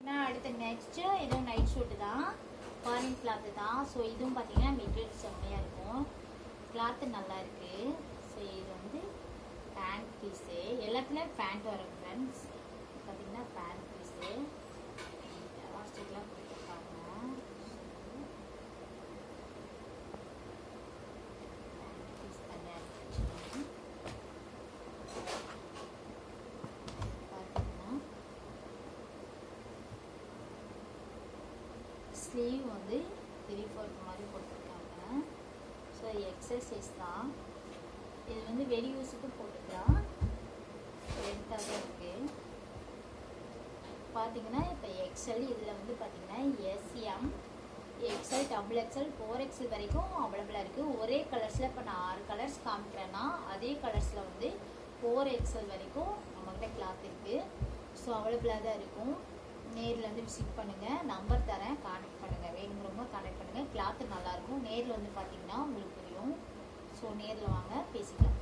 அடுத்து நெக்ஸ்ட் இதுவும் night shoot தான், ஃபாரின் கிளாத்து தான். ஸோ இதுவும் பார்த்தீங்கன்னா மெட்டீரியல் செம்மையாக இருக்கும், கிளாத்து நல்லா இருக்கு. ஸோ இது வந்து பேண்ட் பீஸு, எல்லாத்துலேயும் பேண்ட் வரும் ஃப்ரெண்ட்ஸ். பார்த்தீங்கன்னா பேண்ட் பீஸு எலாஸ்டிக்லாம் கொடுத்துருக்காங்க. பேண்ட் பீஸ் தனியாக இருக்கு. ஸ்லீவ் வந்து 3/4 மாதிரி கொடுத்துருக்காங்க. ஸோ எக்ஸசைஸ் தான் இது, வந்து வெளி யூஸுக்கு போட்டுக்கலாம், லென்த்தாக தான் இருக்குது. பார்த்தீங்கன்னா இப்போ எக்ஸ்எல் இதில் வந்து பார்த்தீங்கன்னா SM, XL, double XL, 4XL வரைக்கும் அவைலபிளாக இருக்குது. ஒரே கலர்ஸில் இப்போ நான் 6 கலர்ஸ் காமிக்கிறேன்னா அதே கலர்ஸில் வந்து 4XL வரைக்கும் நம்மகிட்ட கிளாத் இருக்குது. ஸோ அவைலபிளாக தான் இருக்கும். நேரில் வந்து விசிட் பண்ணுங்கள், நம்பர் தரேன், கான்டெக்ட் பண்ணுங்கள். வேணுங்கிறவங்க கான்டெக்ட் பண்ணுங்கள். கிளாத்து நல்லாயிருக்கும். நேரில் வந்து பார்த்தீங்கன்னா உங்களுக்கு புரியும். ஸோ நேரில் வாங்க, பேசிக்கலாம்.